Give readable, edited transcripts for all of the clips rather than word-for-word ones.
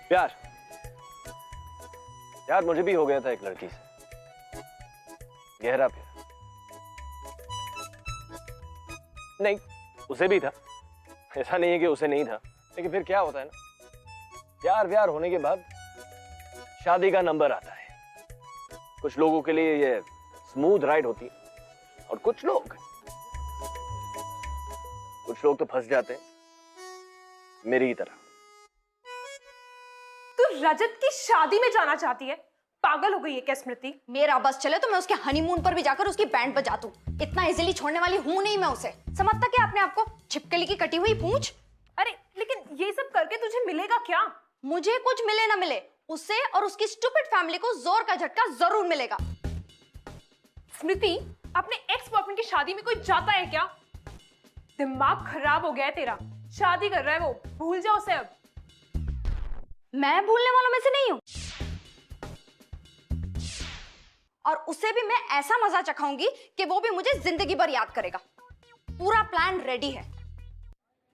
प्यार यार मुझे भी हो गया था एक लड़की से, गहरा प्यार। नहीं, उसे भी था, ऐसा नहीं है कि उसे नहीं था, लेकिन फिर क्या होता है ना, प्यार व्यार होने के बाद शादी का नंबर आता है। कुछ लोगों के लिए ये स्मूथ राइड होती है और कुछ लोग तो फंस जाते हैं, मेरी ही तरह। तू रजत की शादी में जाना चाहती है? पागल हो गई है क्या स्मृति? मेरा बस चले तो मैं उसके हनीमून पर भी जाकर उसकी बैंड बजा दूं। इतना इजीली छोड़ने वाली हूं नहीं मैं उसे। समझता क्या अपने आप को? छिपकली की कटी हुई पूंछ। अरे लेकिन ये सब करके तुझे मिलेगा क्या? मुझे कुछ मिले ना मिले, उससे और उसकी स्टूपिड फैमिली को जोर का झटका जरूर मिलेगा। स्मृति, अपने एक्स बॉयफ्रेंड की शादी में कोई जाता है क्या? दिमाग खराब हो गया है तेरा। शादी कर रहा है वो, भूल जा उसे अब। मैं भूलने वालों में से नहीं हूं, और उसे भी मैं ऐसा मजा चखाऊंगी कि वो भी मुझे जिंदगी भर याद करेगा। पूरा प्लान रेडी है।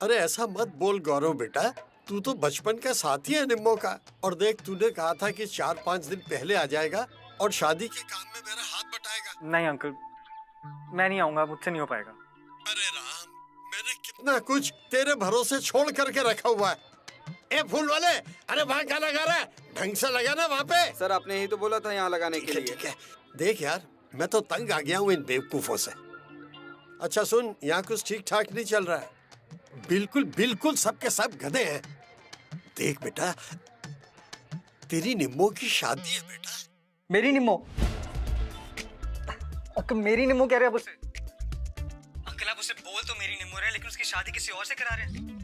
अरे ऐसा मत बोल गौरव बेटा, तू तो बचपन का साथी है निम्मो का। और देख, तूने कहा था कि 4-5 दिन पहले आ जाएगा और शादी के काम में मेरा हाथ बटाएगा। नहीं अंकल, मैं नहीं आऊंगा, मुझसे नहीं हो पाएगा। अरे राम, मैंने कितना कुछ तेरे भरोसे छोड़ करके रखा हुआ है। ए फूल वाले, अरे वहाँ क्या लगा रहा है? ढंग से लगा ना वहाँ पे। सर आपने ही तो बोला था यहाँ लगाने के लिए। ठीक है, देख यार, मैं तो तंग आ गया हूँ इन बेवकूफों से। अच्छा सुन, यहाँ कुछ ठीक ठाक नहीं चल रहा है। बिल्कुल बिल्कुल सबके सब गधे हैं। देख बेटा, तेरी निम्मो की शादी है बेटा। मेरी निम्मो? अंकल मेरी निम्मो कह रहे हैं आप उसे? अंकल आप उसे बोल तो मेरी निम्मो रहे हैं, लेकिन उसकी शादी किसी और से करा रहे हैं।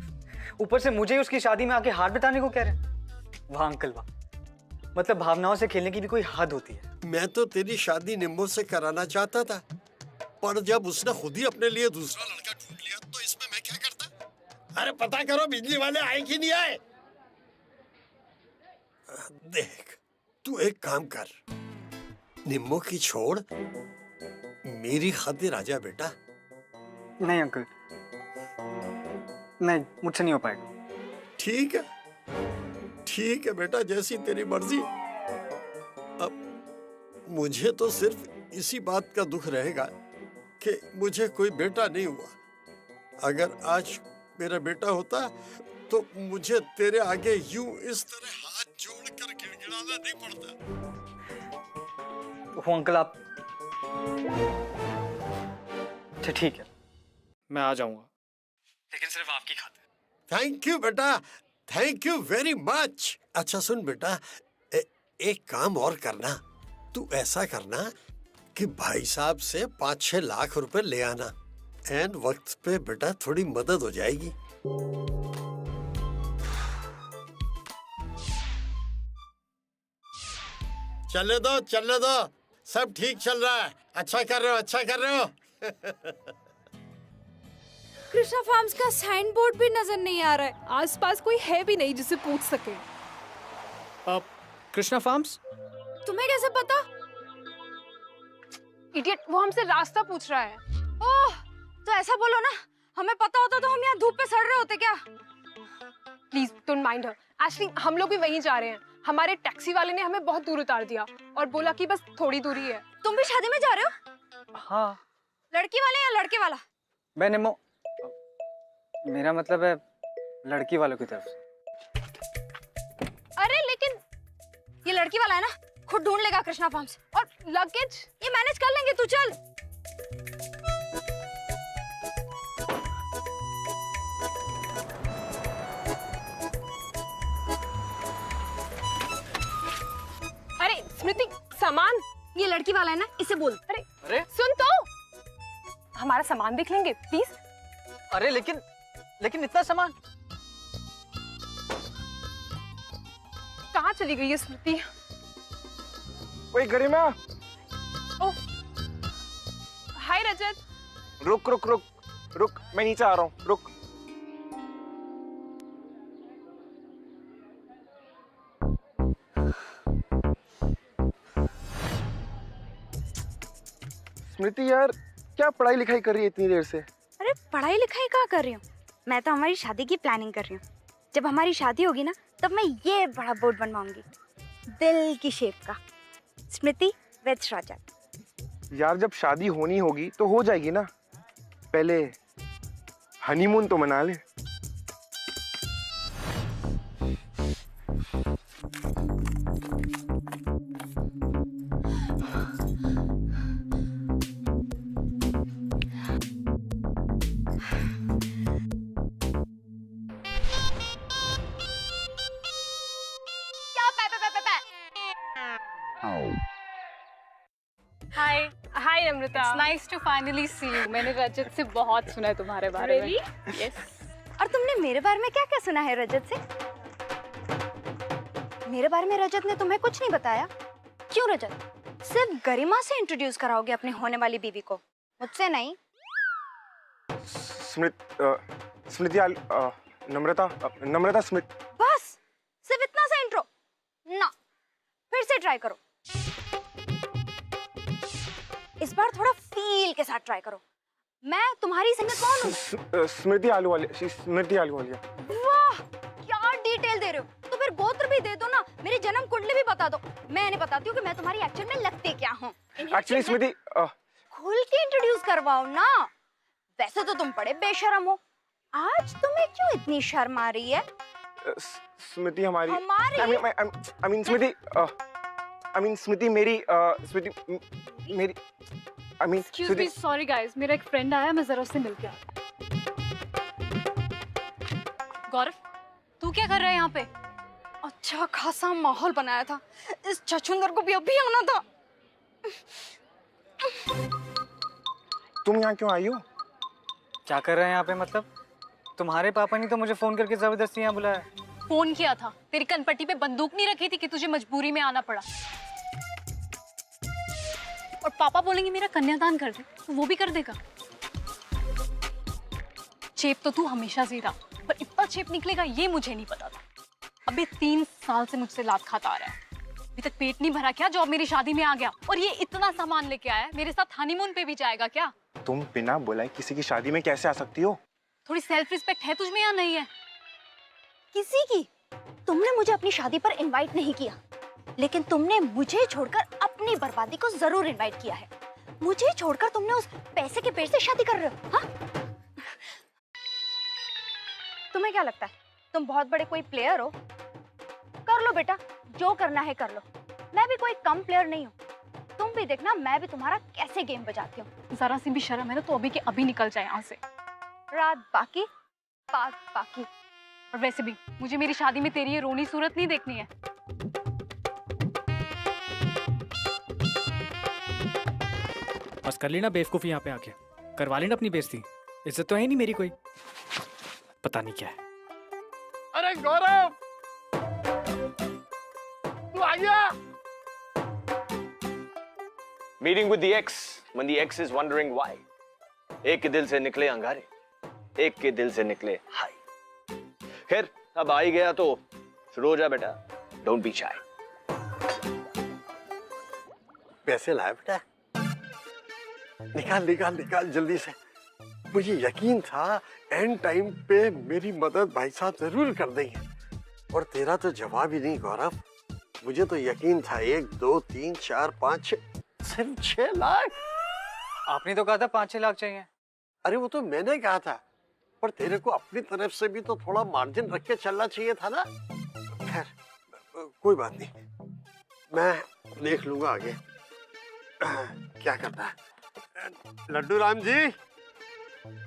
ऊपर से मुझे उसकी शादी में आके हाथ बिताने को कह रहे हैं। वाह अंकल वाह, मतलब भावनाओं से खेलने की भी कोई हद होती है। मैं तो तेरी शादी निम्मो से कराना चाहता था, पर जब उसने खुद ही अपने लिए दूसरा लड़का ढूंढ लिया तो इसमें मैं क्या करता? अरे पता करो बिजली वाले आए कि नहीं आए। देख, तू एक काम कर, निम्मो की छोड़, मेरी खातिर आजा बेटा। नहीं अंकल, नहीं, मुझसे नहीं हो पाएगा। ठीक है बेटा, जैसी तेरी मर्जी। अब मुझे तो सिर्फ इसी बात का दुख रहेगा कि मुझे कोई बेटा नहीं हुआ। अगर आज मेरा बेटा होता तो मुझे तेरे आगे यूं इस तरह हाथ जोड़कर गिड़गिड़ाना नहीं पड़ता। वो अंकल आप, अच्छा ठीक है, मैं आ जाऊंगा, लेकिन सिर्फ आपकी खातिर। थैंक यू बेटा, थैंक यू वेरी मच। अच्छा सुन बेटा, एक काम और करना। तू ऐसा करना कि भाई साहब से 5-6 लाख रुपए ले आना। एंड वक्त पे बेटा थोड़ी मदद हो जाएगी। चलने दो, सब ठीक चल रहा है। अच्छा कर रहे हो। कृष्णा फार्म्स का साइन बोर्ड भी नजर नहीं आ रहा है। आसपास कोई है भी नहीं जिसे पूछ सके। कृष्णा फार्म्स? तुम्हें कैसे पता? इडियट, वो हमसे रास्ता पूछ रहा है। ओह, तो ऐसा बोलो ना, हमें पता होता तो हम यहाँ धूप पे सड़ रहे होते क्या? Please don't mind her. Actually हम लोग भी वहीं जा रहे हैं। हमारे टैक्सी वाले ने हमें बहुत दूर उतार दिया और बोला कि बस थोड़ी दूरी है। तुम भी शादी में जा रहे हो? हाँ। लड़की वाले या लड़के वाला? मैं निम्मो, मेरा मतलब है लड़की वालों की तरफ से। अरे लेकिन ये लड़की वाला है ना, खुद ढूंढ लेगा कृष्णा फार्म्स। और लगेज ये मैनेज कर लेंगे, तू चल। अरे स्मृति, सामान। ये लड़की वाला है ना, इसे बोल। अरे सुन तो, हमारा सामान देख लेंगे प्लीज। अरे लेकिन इतना सामान कहाँ चली गई है स्मृति? ओए गरिमा, ओह हाय रजत। रुक, मैं नीचे आ रहा हूँ, रुक। स्मृति यार, क्या पढ़ाई लिखाई कर रही है इतनी देर से? अरे पढ़ाई लिखाई क्या कर रही हूँ, मैं तो हमारी शादी की प्लानिंग कर रही हूँ। जब हमारी शादी होगी ना तब मैं ये बड़ा बोर्ड बनवाऊंगी, दिल की शेप का, स्मृति विद रजत। यार जब शादी होनी होगी तो हो जाएगी ना, पहले हनीमून तो मना ले। Hi hi Amrita. Nice to finally see you. मैंने रजत से बहुत सुना है तुम्हारे बारे में। यस। और तुमने मेरे बारे में क्या क्या सुना है रजत से? मेरे बारे में रजत ने तुम्हें कुछ नहीं बताया? क्यों रजत, सिर्फ गरिमा से इंट्रोड्यूस कराओगे अपनी होने वाली बीवी को, मुझसे नहीं? स्मृति नम्रता नम्रता स्मृति। बस सिर्फ इतना सा इंट्रो ना, फिर से ट्राई करो। इस बार थोड़ा फील के साथ ट्राई करो। मैं तुम्हारी संगत कौन हूँ? स्मृति आलूवालिया। स्मृति आलूवालिया। वाह क्या डिटेल दे रहे हो। तो फिर गोत्र भी दे दो ना, मेरी जन्म कुंडली भी बता दो, मैं नहीं बताती हूँ कि मैं तुम्हारी एक्चुअल में लगती क्या हूँ। एक्चुअली स्मृति खुल के इंट्रोड्यूस करवाओ ना। वैसे तो तुम बड़े बेशर्म हो, आज तुम्हें क्यों इतनी शर्म आ रही है? स्मृति हमारी हमारी स्मृति मेरी स्मृति मेरी एक्सक्यूज मी, सॉरी गाइस, मेरा एक फ्रेंड आया, मैं जरा उससे मिल के आता। गौरव, तू क्या कर रहा है यहाँ पे? अच्छा खासा माहौल बनाया था, इस छछूंदर को भी अभी आना था। तुम यहाँ क्यों आई हो? क्या कर रहे हैं यहाँ पे? मतलब तुम्हारे पापा ने तो मुझे फोन करके जबरदस्ती यहाँ बुलाया। फोन किया था, तेरी कनपट्टी पे बंदूक नहीं रखी थी कि तुझे मजबूरी में आना पड़ा। और पापा बोलेंगे मेरा कन्यादान कर दे, तो वो भी कर देगा। चेप तो तू हमेशा से था, पर इतना चेप निकलेगा ये मुझे नहीं पता था। अबे 3 साल से मुझसे लात खाता आ रहा है, अभी तक पेट नहीं भरा क्या? जो अब मेरी शादी में आ गया और ये इतना सामान लेके आया, मेरे साथ हनीमून पे भी जाएगा क्या? तुम बिना बुलाए किसी की शादी में कैसे आ सकती हो? थोड़ी सेल्फ रिस्पेक्ट है तुझमें या नहीं है? किसी की? तुमने मुझे अपनी शादी पर इनवाइट नहीं किया, लेकिन तुमने मुझे छोड़कर अपनी बर्बादी को जरूर इनवाइट किया है। मुझे छोड़कर तुमने उस पैसे के पेड़ से शादी कर रहे हो? हाँ? तुम्हें क्या लगता है तुम बहुत बड़े कोई प्लेयर हो? कर लो बेटा, जो करना है कर लो। मैं भी कोई कम प्लेयर नहीं हूँ। तुम भी देखना मैं भी तुम्हारा कैसे गेम बजाती हूँ। जरा सी भी शर्म है ना तो अभी के अभी निकल जाए यहाँ से। रात बाकी बात बाकी। और वैसे भी मुझे मेरी शादी में तेरी ये रोनी सूरत नहीं देखनी है। बस कर ली ना बेवकूफ़ी यहाँ पे आके, करवा ली ना अपनी बेइज्जती। इज्जत तो है नहीं मेरी कोई, पता नहीं क्या है। अरे गौरव, तू आ गया? Meeting with the x when the x is wondering why. एक के दिल से निकले अंगारे, एक के दिल से निकले हाय। खैर अब आ ही गया तो शुरू हो जा बेटा, डोंट बी शाय। पैसे लाया बेटा? निकाल निकाल निकाल जल्दी से। मुझे यकीन था एंड टाइम पे मेरी मदद भाई साहब जरूर कर देंगे, और तेरा तो जवाब ही नहीं गौरव। मुझे तो यकीन था 1 2 3 4 5 6, सिर्फ 6 लाख। आपने तो कहा था 5-6 लाख चाहिए। अरे वो तो मैंने कहा था, पर तेरे को अपनी तरफ से भी तो थोड़ा मार्जिन रख के चलना चाहिए था ना। खैर कोई बात नहीं, मैं देख लूंगा आगे क्या करना है। लड्डू राम जी,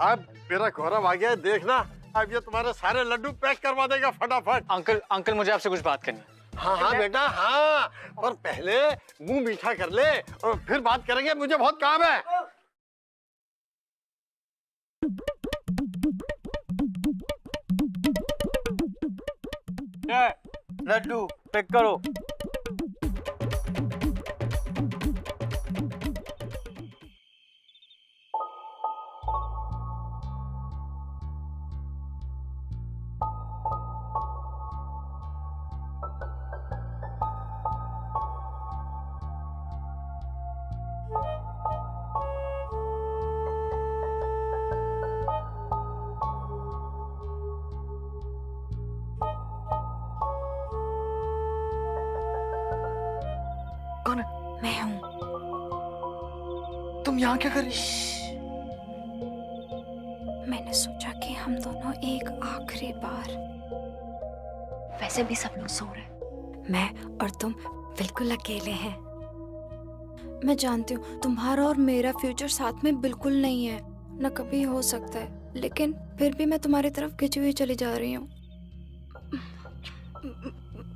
अब मेरा गौरव आ गया है, देखना अब ये तुम्हारे सारे लड्डू पैक करवा देगा फटाफट। अंकल मुझे आपसे कुछ बात करनी है। हाँ हाँ बेटा हाँ, और पहले मुंह मीठा कर ले और फिर बात करेंगे, मुझे बहुत काम है। लड्डू पैक करो। मैं हूँ। तुम यहाँ क्या कर रही? मैंने सोचा कि हम दोनों एक आखिरी बार, वैसे भी सब लोग सो रहे, मैं और तुम बिल्कुल अकेले हैं। मैं जानती हूँ तुम्हारा और मेरा फ्यूचर साथ में बिल्कुल नहीं है, न कभी हो सकता है, लेकिन फिर भी मैं तुम्हारी तरफ खिंची हुई चली जा रही हूँ।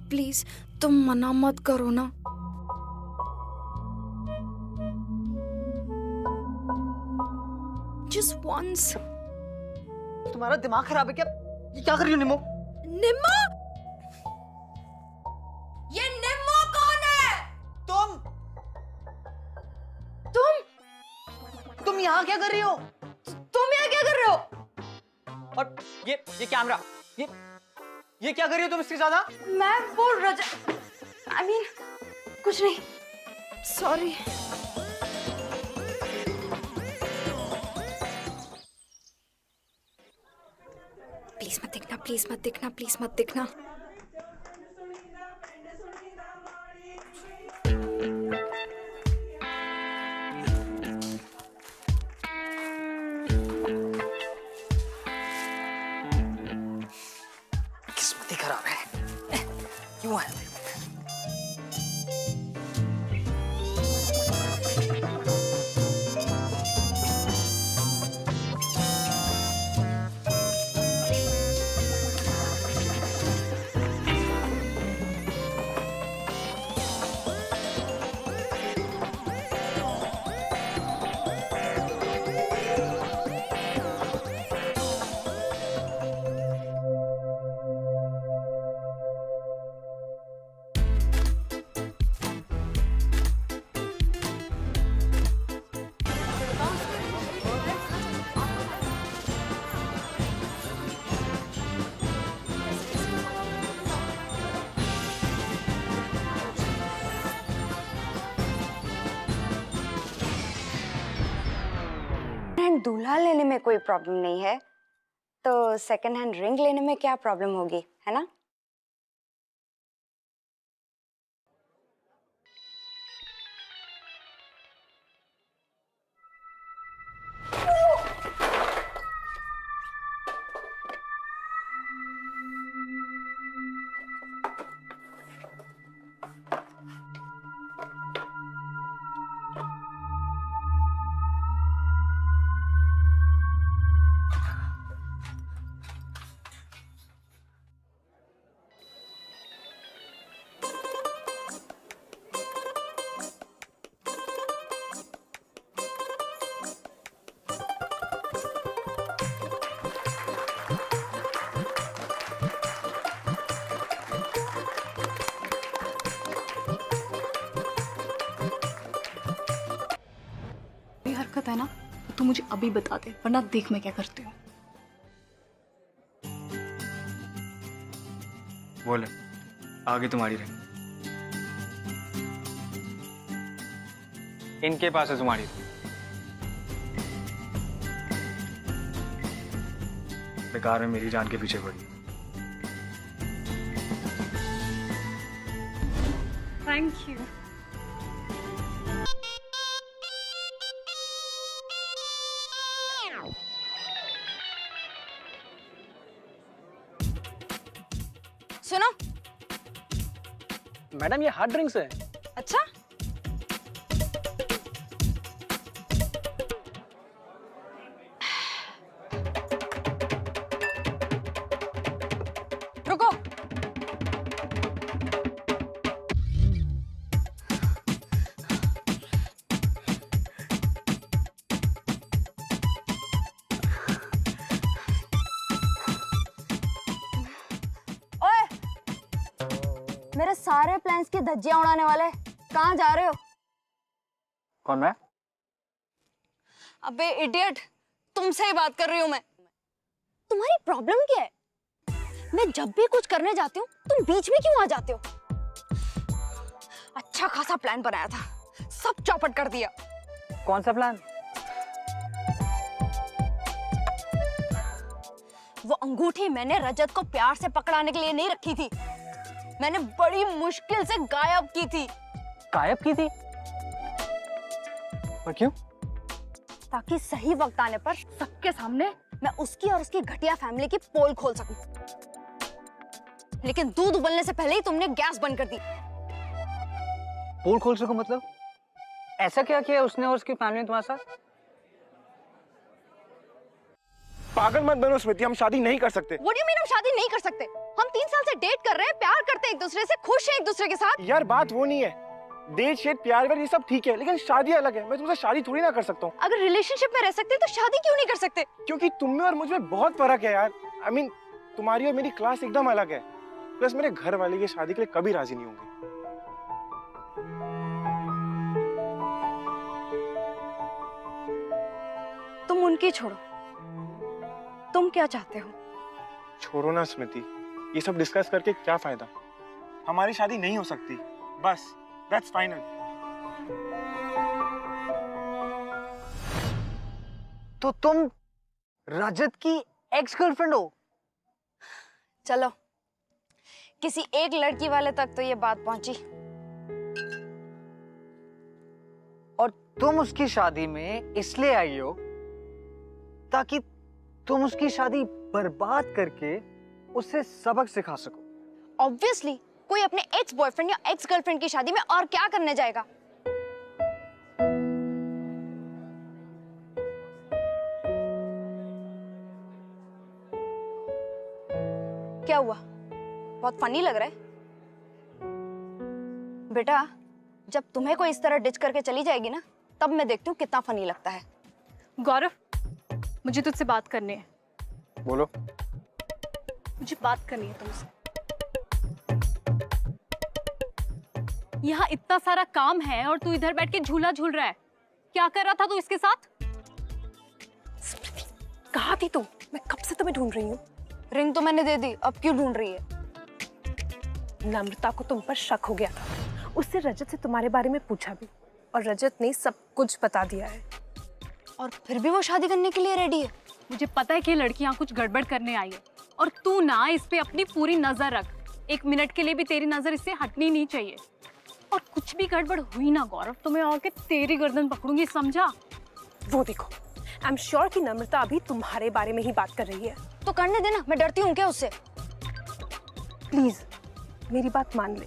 प्लीज तुम मना मत करो ना। Just once. तुम्हारा दिमाग खराब है क्या? ये क्या कर रही हो निम्मो? निम्मो? ये निम्मो कौन है? तुम यहाँ क्या कर रही हो? तुम यहाँ क्या कर रहे हो? और ये कैमरा, ये क्या कर रही हो तुम इसके साथ? मैं वो I mean, कुछ नहीं, सॉरी। प्लीज मत देखना, प्लीज मत देखना, प्लीज मत देखना। किस्मत ही खराब है। क्यों है? दूल्हा लेने में कोई प्रॉब्लम नहीं है, तो सेकंड हैंड रिंग लेने में क्या प्रॉब्लम होगी, है ना? हरकत है ना, तो तू मुझे अभी बता दे, वरना देख मैं क्या करती हूँ। बोले, आगे तुम्हारी रही। इनके पास है तुम्हारी। बेकार में मेरी जान के पीछे पड़ी। Thank you. सुनो। मैडम ये हार्ड ड्रिंक्स है। अच्छा, रुको। मेरे सारे प्लान्स की धज्जियां उड़ाने वाले, कहाँ जा रहे हो? कौन मैं? अबे इडियट, तुमसे ही बात कर रही हूँ मैं। तुम्हारी प्रॉब्लम क्या है? मैं जब भी कुछ करने जाती हूँ तुम बीच में क्यों आ जाते हो? अच्छा खासा प्लान बनाया था, सब चौपट कर दिया। कौन सा प्लान? वो अंगूठी मैंने रजत को प्यार से पकड़ाने के लिए नहीं रखी थी, मैंने बड़ी मुश्किल से गायब की थी। गायब की थी? पर क्यों? ताकि सही वक्त आने पर सबके सामने मैं उसकी और उसकी घटिया फैमिली की पोल खोल सकूं। लेकिन दूध उबलने से पहले ही तुमने गैस बंद कर दी। पोल खोल सको मतलब? ऐसा क्या किया उसने और उसकी फैमिली ने तुम्हारे साथ? पागल मत बनो स्मृति, हम शादी नहीं कर सकते। What do you mean हम शादी नहीं कर सकते? हम 3 साल से डेट कर रहे हैं, प्यार करते हैं एक दूसरे से, खुश हैं एक दूसरे के साथ। यार बात वो नहीं है, डेट शेट प्यार व्यार ये सब ठीक है, लेकिन शादी अलग है। मैं तुमसे शादी थोड़ी ना कर सकता हूँ। अगर रिलेशनशिप में रह सकते हैं तो शादी क्यों नहीं कर सकते? क्योंकि तुम में और मुझ में बहुत फर्क है यार। I mean, तुम्हारी और मेरी क्लास एकदम अलग है। प्लस मेरे घर वाले की शादी के लिए कभी राजी नहीं होंगे। तुम उनकी छोड़ो, तुम क्या चाहते हो? छोड़ो ना स्मृति, ये सब डिस्कस करके क्या फायदा? हमारी शादी नहीं हो सकती, बस दैट्स फाइनल। तो तुम रजत की एक्स गर्लफ्रेंड हो? चलो, किसी एक लड़की वाले तक तो ये बात पहुंची। और तुम उसकी शादी में इसलिए आई हो ताकि तुम उसकी शादी बर्बाद करके उसे सबक सिखा सको। ऑब्वियसली, कोई अपने एक्स बॉयफ्रेंड या एक्स गर्लफ्रेंड की शादी में और क्या करने जाएगा? क्या हुआ? बहुत फनी लग रहा है। बेटा, जब तुम्हें कोई इस तरह डिच करके चली जाएगी ना, तब मैं देखती हूँ कितना फनी लगता है। गौरव, मुझे तुझसे बात करनी है। बोलो। मुझे बात करनी है तुमसे। यहाँ इतना सारा काम है और तू इधर बैठ के झूला झूल रहा है। क्या कर रहा था तू इसके साथ? स्मृति, कहाँ थी तू? मैं कब से तुम्हें ढूंढ रही हूँ। रिंग तो मैंने दे दी, अब क्यों ढूंढ रही है? नम्रता को तुम पर शक हो गया था। उससे रजत से तुम्हारे बारे में पूछा भी और रजत ने सब कुछ बता दिया है। और फिर भी वो शादी करने के लिए रेडी है। मुझे पता है कि लड़कियां कुछ गड़बड़ करने आई है और तू ना इस पे अपनी पूरी नजर रख। 1 मिनट के लिए भी तेरी नजर इससे हटनी नहीं चाहिए। और कुछ भी गड़बड़ हुई ना गौरव, तो मैं आके तेरी गर्दन पकड़ूंगी, समझा? वो देखो, आई एम श्योर कि नम्रता अभी तुम्हारे बारे में ही बात कर रही है। तो करने देना, मैं डरती हूँ क्या उससे? प्लीज मेरी बात मान ले।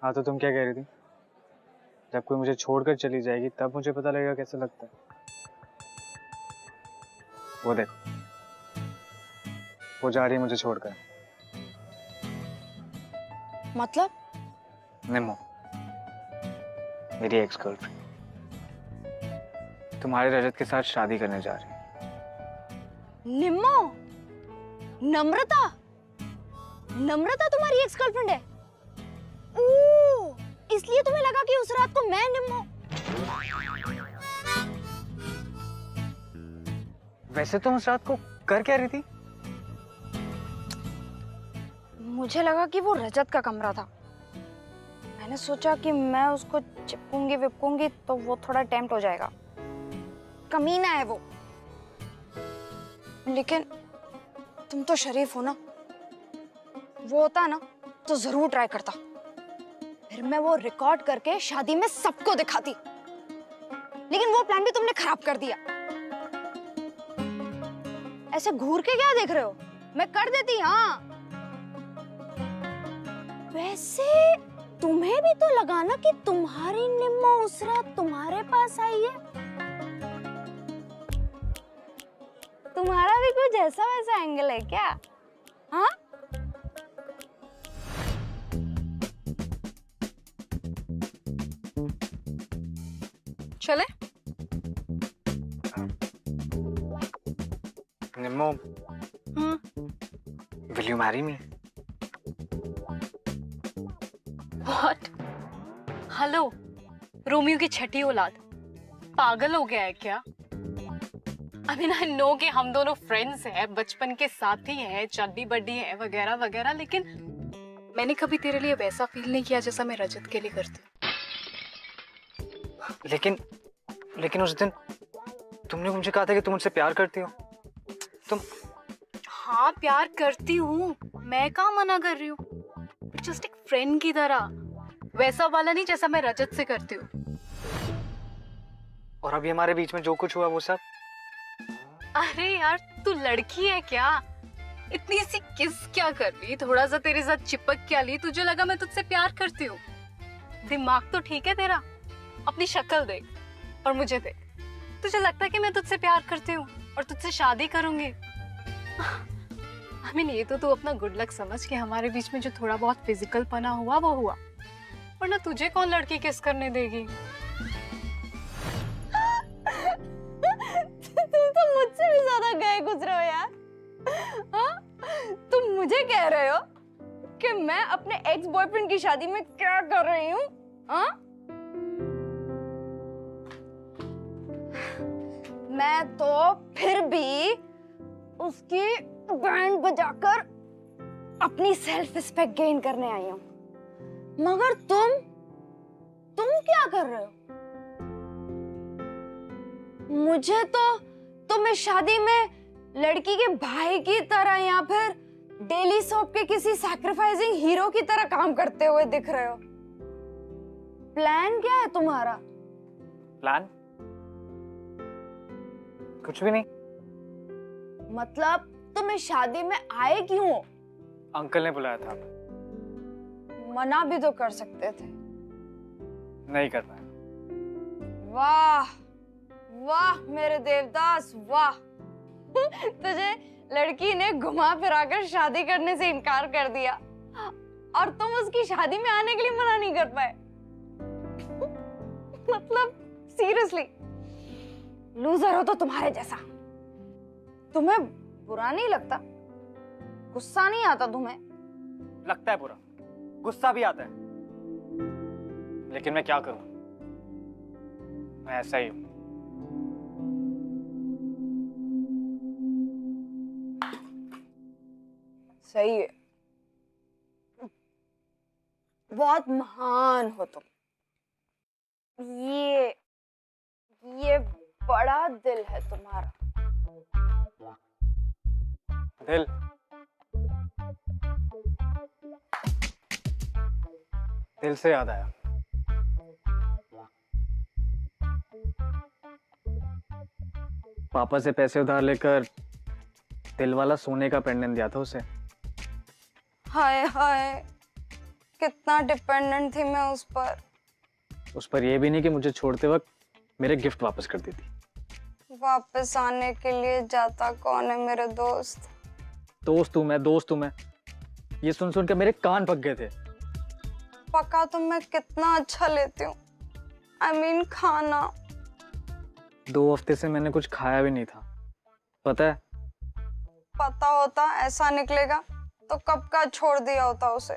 हाँ, तो तुम क्या कह रही थी? जब कोई मुझे छोड़कर चली जाएगी तब मुझे पता लगेगा कैसा लगता है। वो देखो, वो जा रही है मुझे छोड़कर। मतलब? निम्मो, मेरी एक्स गर्लफ्रेंड, तुम्हारे रजत के साथ शादी करने जा रही है। निम्मो? नम्रता? नम्रता तुम्हारी एक्स गर्लफ्रेंड है? ओह, इसलिए तुम्हें लगा कि उस रात को मैं निम्मो। वैसे तुम उस रात को कर क्या रही थी? मुझे लगा कि वो रजत का कमरा था। मैंने सोचा कि मैं उसको चिपकूंगी विपकूंगी तो वो थोड़ा टेम्प्ट हो जाएगा। कमीना है वो। लेकिन तुम तो शरीफ हो ना। वो होता ना तो जरूर ट्राई करता। फिर मैं वो रिकॉर्ड करके शादी में सबको दिखाती। लेकिन वो प्लान भी तुमने खराब कर दिया। ऐसे घूर के क्या देख रहे हो? मैं कर देती। हाँ, वैसे तुम्हें भी तो लगा ना कि तुम्हारी निम्मो उस रात तुम्हारे पास आई है। तुम्हारा भी कुछ ऐसा वैसा एंगल है क्या? हाँ? चले? Nimmo, will you marry me? What? Hello, Romeo की छठी औलाद, पागल हो गया है क्या? I mean, I know कि हम दोनों फ्रेंड्स हैं, बचपन के साथी हैं, चड्डी बड्डी हैं वगैरह वगैरह, लेकिन मैंने कभी तेरे लिए वैसा फील नहीं किया जैसा मैं रजत के लिए करती हूँ। लेकिन उस दिन तुमने मुझे कहा था कि तुम मुझसे प्यार करती हो। तुम हाँ प्यार करती हूँ, मैं कहाँ मना कर रही हूँ। जस्ट एक फ्रेंड की तरह, वैसा वाला नहीं जैसा मैं रजत से करती हूँ। और अभी हमारे बीच में जो कुछ हुआ वो सब? अरे यार तू लड़की है क्या? इतनी सी किस क्या कर ली, थोड़ा सा तेरे साथ चिपक क्या ली, तुझे लगा मैं तुझसे प्यार करती हूँ? दिमाग तो ठीक है तेरा? अपनी शक्ल देख और मुझे देख, तुझे लगता है कि मैं तुझसे प्यार करती हूँ और तुझसे शादी करूंगी? ये तो तू अपना गुड लक समझ के हमारे बीच में जो थोड़ा बहुत फिजिकल पना हुआ वो हुआ, वरना तुझे कौन लड़की किस करने देगी? तुम तो मुझसे भी ज्यादा गए गुजरे हो यार। हाँ? तुम मुझे कह रहे हो कि मैं अपने एक्स बॉयफ्रेंड की शादी में क्या कर रही हूँ? हाँ? मैं तो फिर भी उसकी बैंड बजाकर अपनी सेल्फ रिस्पेक्ट गेन करने आई हूँ, मगर तुम क्या कर रहे हो? मुझे तो तुम इस शादी में लड़की के भाई की तरह या फिर डेली सोप के किसी सैक्रिफाइसिंग हीरो की तरह काम करते हुए दिख रहे हो। प्लान क्या है तुम्हारा? प्लान? कुछ भी नहीं। मतलब तुम इस शादी में आए क्यों? अंकल ने बुलाया था। मना भी तो कर सकते थे। नहीं कर पाया। वाह वाह मेरे देवदास वाह। तुझे लड़की ने घुमा फिराकर शादी करने से इनकार कर दिया और तुम उसकी शादी में आने के लिए मना नहीं कर पाए। मतलब सीरियसली लूजर हो तो तुम्हारे जैसा। तुम्हें बुरा नहीं लगता? गुस्सा नहीं आता तुम्हें? लगता है बुरा, गुस्सा भी आता है, लेकिन मैं क्या करूं, मैं ऐसा ही हूं। सही है, बहुत महान हो तुम। ये बड़ा दिल है तुम्हारा। दिल? दिल से याद आया, पापा से पैसे उधार लेकर दिल वाला सोने का पेंडेंट दिया था उसे। हाय हाय कितना डिपेंडेंट थी मैं उस पर। उस पर यह भी नहीं कि मुझे छोड़ते वक्त मेरे गिफ्ट वापस कर दी थी। वापस आने के लिए जाता कौन है मेरे दोस्त? दोस्त हूं मैं, दोस्त हूं मैं। ये सुन सुन के मेरे कान पक गए थे। पका तो मैं कितना अच्छा लेती हूँ, I mean खाना। 2 हफ्ते से मैंने कुछ खाया भी नहीं था, पता है? पता होता ऐसा निकलेगा तो कब का छोड़ दिया होता उसे।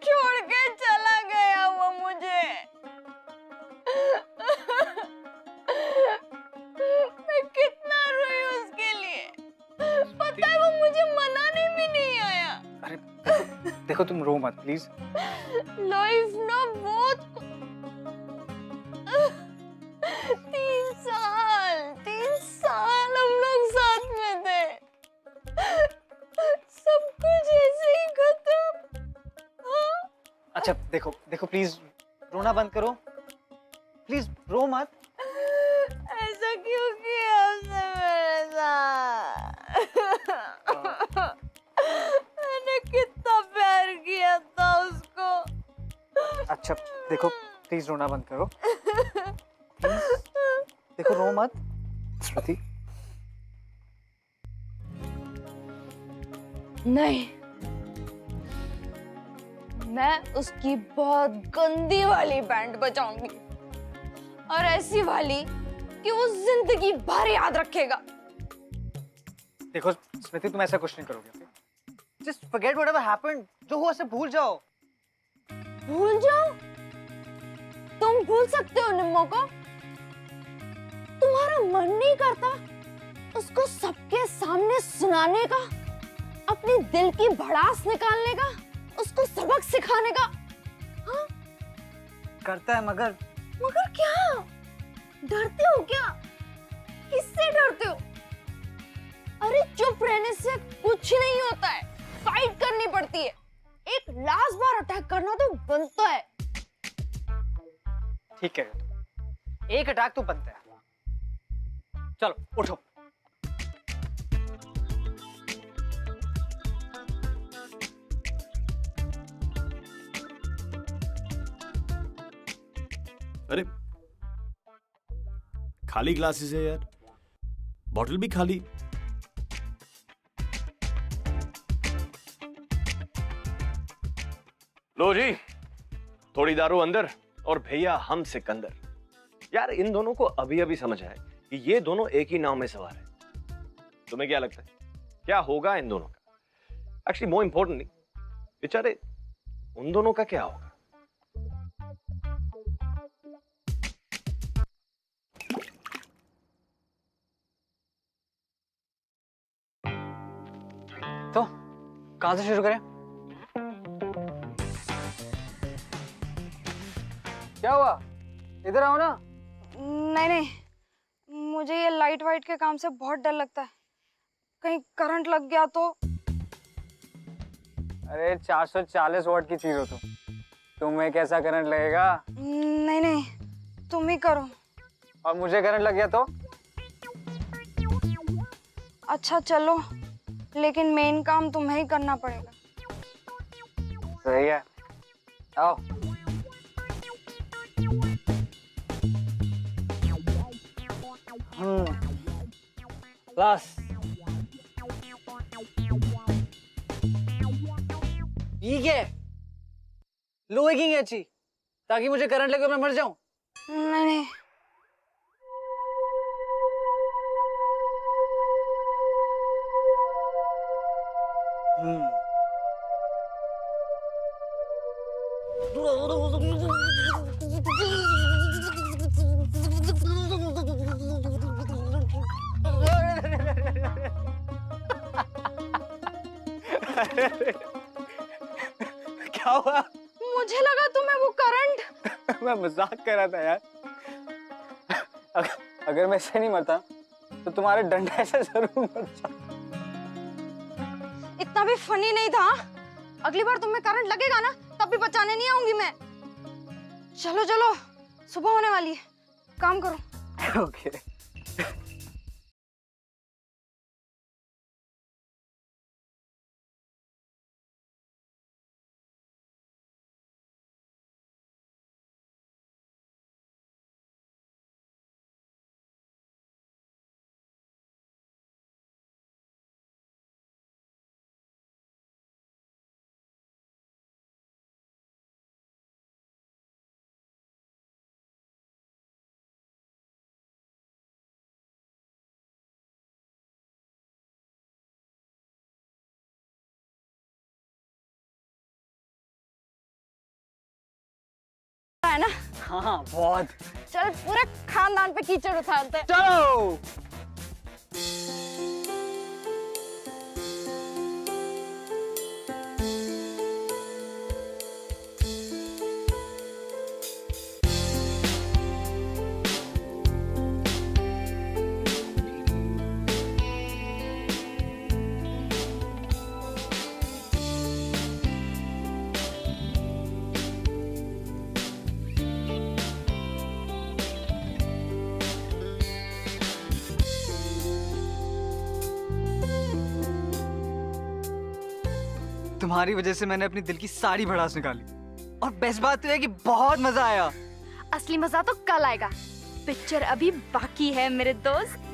छोड़ के चला गया वो मुझे। मैं कितना रोई उसके लिए, पता है वो मुझे मनाने भी नहीं आया। अरे देखो तुम रो मत प्लीज। लाइफ ना बहुत 3 साल हम लोग साथ में थे, सब कुछ ऐसे ही खत्म। हाँ? अच्छा देखो देखो प्लीज रोना बंद करो, प्लीज रो मत। ऐसा क्यों किया उसने मेरे साथ? मैंने कितना प्यार किया था उसको। अच्छा देखो प्लीज रोना बंद करो, प्लीज देखो रो मत। स्मृति नहीं, मैं उसकी बहुत गंदी वाली बैंड बजाऊंगी और ऐसी वाली कि वो जिंदगी भर याद रखेगा। देखो स्मृति तुम ऐसा कुछ नहीं करोगे, जस्ट फॉरगेट व्हाटएवर हैपेंड। जो हुआ उसे भूल जाओ। भूल जाओ? तुम भूल सकते हो निम्मो को? तुम्हारा मन नहीं करता उसको सबके सामने सुनाने का, अपने दिल की भड़ास निकालने का, उसको सबक सिखाने का? हाँ? करता है मगर मगर क्या? डरते हो क्या? किससे डरते हो? अरे चुप रहने से कुछ नहीं होता है, फाइट करनी पड़ती है। एक लास्ट बार अटैक करना तो बनता है। ठीक है, एक अटैक तो बनता है। चलो उठो। अरे खाली ग्लासेस है यार, बॉटल भी खाली। लो जी, थोड़ी दारू अंदर और भैया हम सिकंदर। यार इन दोनों को अभी अभी समझ आया कि ये दोनों एक ही नाव में सवार हैं। तुम्हें क्या लगता है क्या होगा इन दोनों का? एक्चुअली मोर इंपॉर्टेंटली बेचारे उन दोनों का क्या होगा? तो कहां से शुरू करें? क्या हुआ? इधर आओ ना। नहीं नहीं, मुझे ये लाइट वाइट के काम से बहुत डर लगता है। कहीं करंट लग गया तो? अरे 440 वॉट की चीज हो तुम्हें कैसा करंट लगेगा? नहीं नहीं, तुम ही करो। और मुझे करंट लग गया तो? अच्छा चलो, लेकिन मेन काम तुम्हें ही करना पड़ेगा। सही है, आओ। बस ठीक है, लोहे की अच्छी, ताकि मुझे करंट लगे मैं मर जाऊं। नहीं नहीं, क्या हुआ? मुझे लगा तुम्हें वो करंट। मैं मजाक कर रहा था यार। अगर मैं इससे नहीं मरता तो तुम्हारे डंडे से जरूर मर जाता। इतना भी फनी नहीं था। अगली बार तुम्हें करंट लगेगा ना, तब भी बचाने नहीं आऊंगी मैं। चलो चलो, सुबह होने वाली है, काम करो। ओके। है ना? हाँ बहुत। चल पूरे खानदान पे कीचड़ उछालते हैं। चलो। तुम्हारी वजह से मैंने अपनी दिल की सारी भड़ास निकाली, और बेस्ट बात तो है कि बहुत मजा आया। असली मजा तो कल आएगा, पिक्चर अभी बाकी है मेरे दोस्त।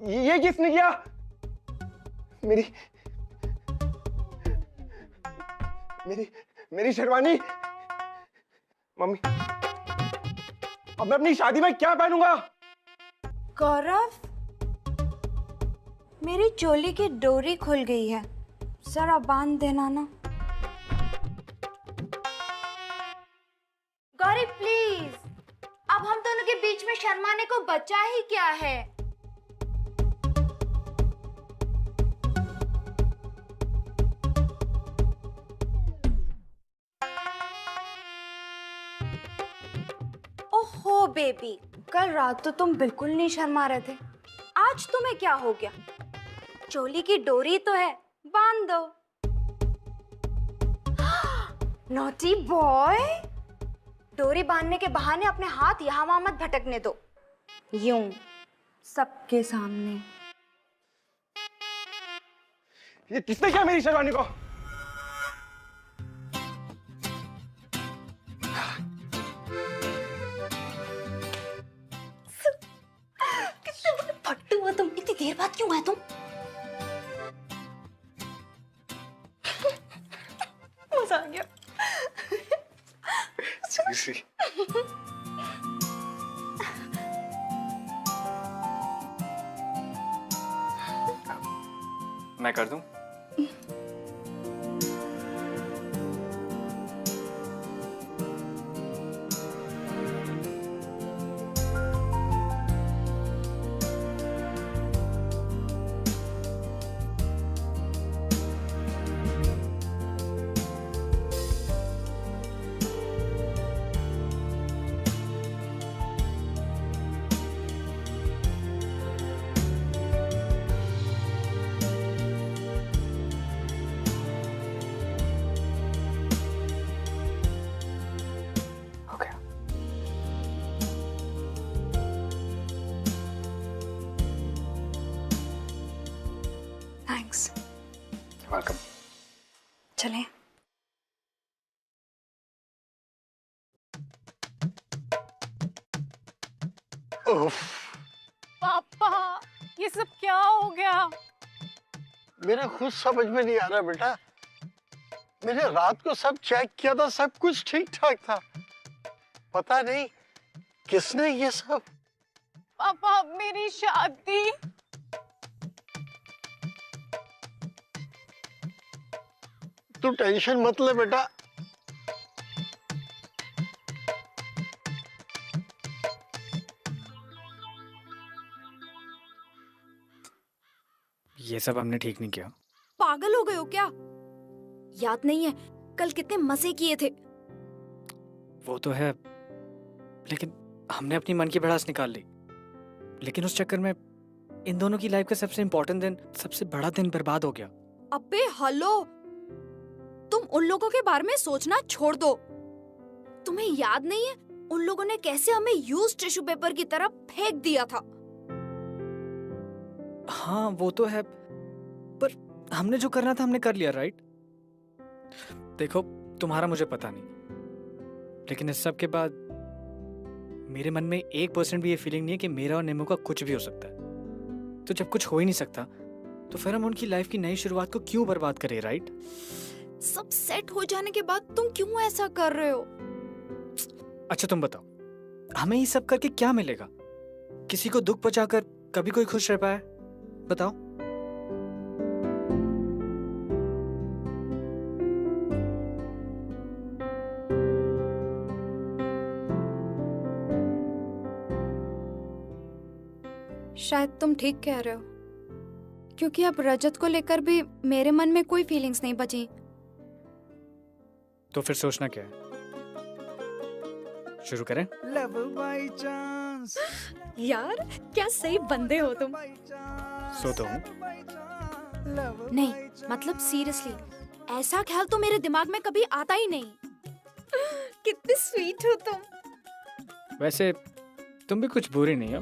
ये किसने किया? मेरी मेरी मेरी शेरवानी। मम्मी, अब मैं अपनी शादी में क्या पहनूंगा? गौरव, मेरी चोली की डोरी खुल गई है, जरा बांध देना ना। गौरी प्लीज, अब हम दोनों के बीच में शर्माने को बचा ही क्या है। ओहो बेबी, कल रात तो तुम बिल्कुल नहीं शर्मा रहे थे, आज तुम्हें क्या हो गया? चोली की डोरी तो है, बांध दो। नॉटी बॉय, डोरी बांधने के बहाने अपने हाथ यहाँ वहां मत भटकने दो, यूं सबके सामने। ये किसने किया मेरी शेरवानी को? फट्टू हो तुम, इतनी देर बाद क्यों आए तुम? मजा आ गया। मैं कर दूं? थैंक्स। वेलकम। चलें। पापा, ये सब क्या हो गया? मेरा खुद समझ में नहीं आ रहा बेटा। मैंने रात को सब चेक किया था, सब कुछ ठीक ठाक था। पता नहीं किसने ये सब। पापा, मेरी शादी। तू टेंशन मत ले बेटा। ये सब हमने ठीक नहीं किया। पागल हो गए हो क्या? याद नहीं है कल कितने मजे किए थे? वो तो है, लेकिन हमने अपनी मन की भड़ास निकाल ली। लेकिन उस चक्कर में इन दोनों की लाइफ का सबसे इम्पोर्टेंट दिन, सबसे बड़ा दिन बर्बाद हो गया। अबे हेलो, तुम उन लोगों के बारे में सोचना छोड़ दो। तुम्हें याद नहीं है उन लोगों ने कैसे हमें यूज्ड टिश्यू पेपर की तरह फेंक दिया था? हाँ वो तो है, पर हमने जो करना था हमने कर लिया, राइट? देखो, तुम्हारा मुझे पता नहीं, लेकिन इस सब के बाद मेरे मन में 1% भी ये फीलिंग नहीं है कि मेरा और निम्मू का कुछ भी हो सकता है। तो जब कुछ हो ही नहीं सकता तो फिर हम उनकी लाइफ की नई शुरुआत को क्यों बर्बाद करें, राइट? सब सेट हो जाने के बाद तुम क्यों ऐसा कर रहे हो? अच्छा तुम बताओ, हमें ये सब करके क्या मिलेगा? किसी को दुख पहुंचाकर कभी कोई खुश रह पाया? बताओ। शायद तुम ठीक कह रहे हो, क्योंकि अब रजत को लेकर भी मेरे मन में कोई फीलिंग्स नहीं बची। तो फिर सोचना क्या है? शुरू करें? Love by chance. यार क्या सही बंदे हो तुम। सो तो हूँ। नहीं मतलब सीरियसली, ऐसा ख्याल तो मेरे दिमाग में कभी आता ही नहीं। कितने स्वीट हो तुम। वैसे तुम भी कुछ बुरी नहीं हो।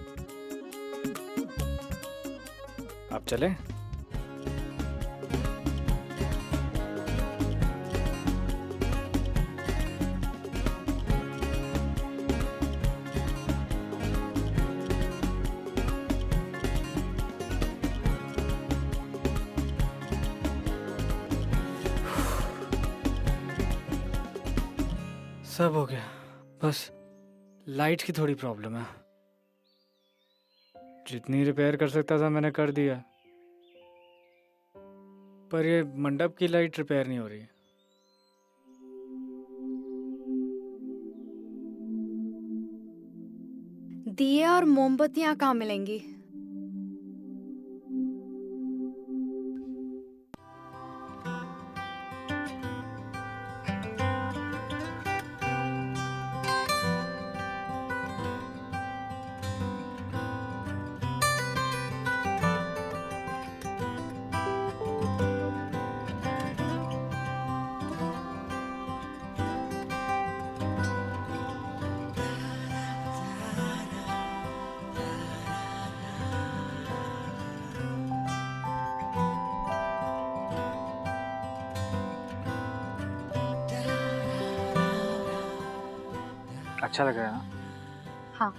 अब चले? सब हो गया, बस लाइट की थोड़ी प्रॉब्लम है। जितनी रिपेयर कर सकता था मैंने कर दिया। पर ये मंडप की लाइट रिपेयर नहीं हो रही है। दिए और मोमबत्तियां कहाँ मिलेंगी? अच्छा लग रहा है ना? हाँ,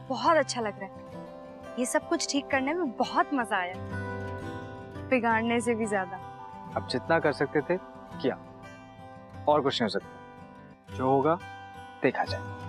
बहुत अच्छा लग रहा है। ये सब कुछ ठीक करने में बहुत मजा आया, बिगाड़ने से भी ज्यादा। अब जितना कर सकते थे किया, और कुछ नहीं हो सकता। जो होगा देखा जाए।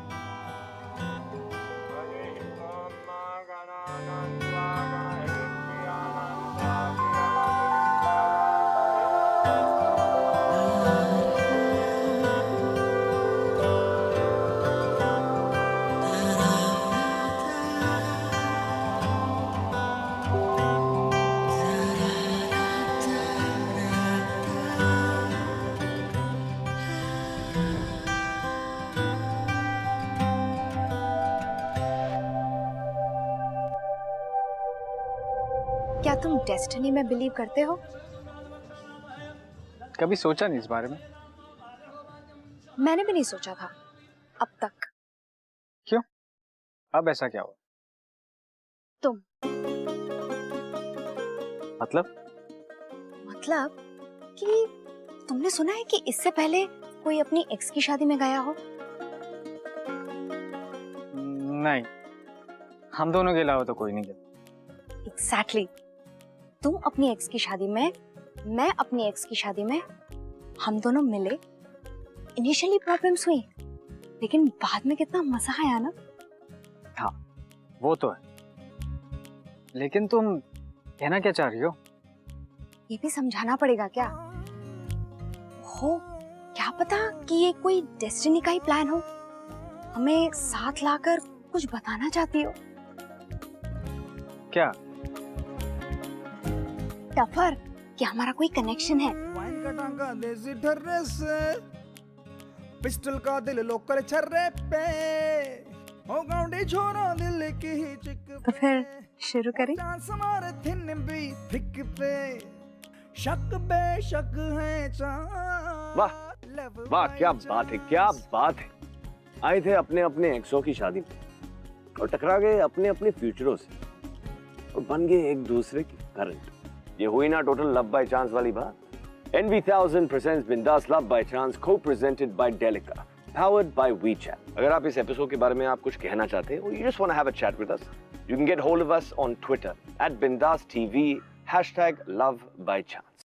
क्या तुम डेस्टिनी में बिलीव करते हो? कभी सोचा नहीं इस बारे में। मैंने भी नहीं सोचा था अब तक। क्यों? अब ऐसा क्या हुआ? तुम। मतलब कि तुमने सुना है कि इससे पहले कोई अपनी एक्स की शादी में गया हो? नहीं, हम दोनों के अलावा तो कोई नहीं गया। एग्जैक्टली। तुम अपनी एक्स की शादी में, मैं अपनी एक्स की शादी में, हम दोनों मिले। इनिशियली प्रॉब्लम्स हुई, लेकिन बाद में कितना मजा आया ना। हाँ, वो तो है। लेकिन तुम कहना क्या चाह रही हो? ये भी समझाना पड़ेगा क्या? हो क्या पता कि ये कोई डेस्टिनी का ही प्लान हो, हमें साथ लाकर कुछ बताना चाहती हो। क्या? टफर, कि हमारा कोई कनेक्शन है। वाइन का टांका देसी ठर्रे से, पिस्टल का दिल लोकल छर्रे पे, हो गाउंडी छोरा दिल की ही चिक पे। तो फिर शुरू करें? चांस हमारे थिन भी थिक पे, शक बेशक है चांस। वाह वाह, क्या बात है, क्या बात है। आए थे अपने अपने एक्सों की शादी में और टकरा गए अपने अपने फ्यूचरों से और बन गए एक दूसरे की करंट। ये हुई ना टोटल लव बाय चांस वाली बात। NV1000 presents बिंदास love by chance, co-presented by Delica, powered by WeChat। अगर आप इस एपिसोड के बारे में आप कुछ कहना चाहते हैं, or you just want to have a chat with us, you can get hold of us on Twitter @BindasTV #LoveByChance।